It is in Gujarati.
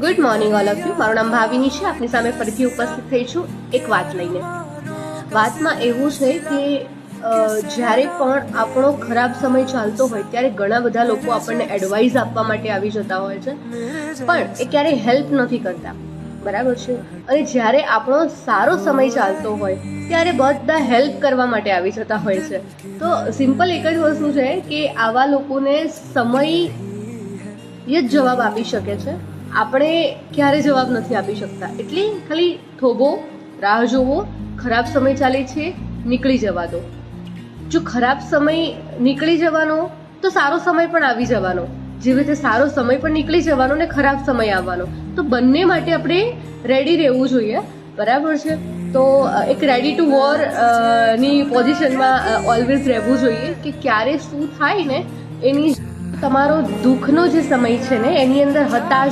Good morning all of you. મારું નામ ભાવિની છે. આપની સામે ફરીથી ઉપસ્થિત થઈ છું એક વાત લઈને. વાતમાં એવું છે કે જ્યારે પણ આપણો ખરાબ સમય ચાલતો હોય ત્યારે ઘણા બધા લોકો આપણને એડવાઇસ આપવા માટે આવી જતા હોય છે, પણ એ ક્યારેય હેલ્પ નથી કરતા, બરાબર છે. અને જ્યારે આપણો સારો સમય ચાલતો હોય ત્યારે બધા હેલ્પ કરવા માટે આવી જતા હોય છે. તો સિમ્પલ એક જ વસ્તુ છે કે આવા લોકોને સમય જ જવાબ આપી શકે છે. આપણે ક્યારે જવાબ નથી આપી શકતા. એટલે ખાલી થોભો, રાહ જોવો, ખરાબ સમય ચાલે છે, નીકળી જવા દો. જો ખરાબ સમય નીકળી જવાનો તો સારો સમય પણ આવી જવાનો. જેવી રીતે સારો સમય પણ નીકળી જવાનો ને ખરાબ સમય આવવાનો, તો બંને માટે આપણે રેડી રહેવું જોઈએ, બરાબર છે. તો એક રેડી ટુ વોર ની પોઝિશનમાં ઓલવેઝ રહેવું જોઈએ કે ક્યારે શું થાય ને એની તમારો દુઃખનો જે સમય છે ને એની અંદર હતાશ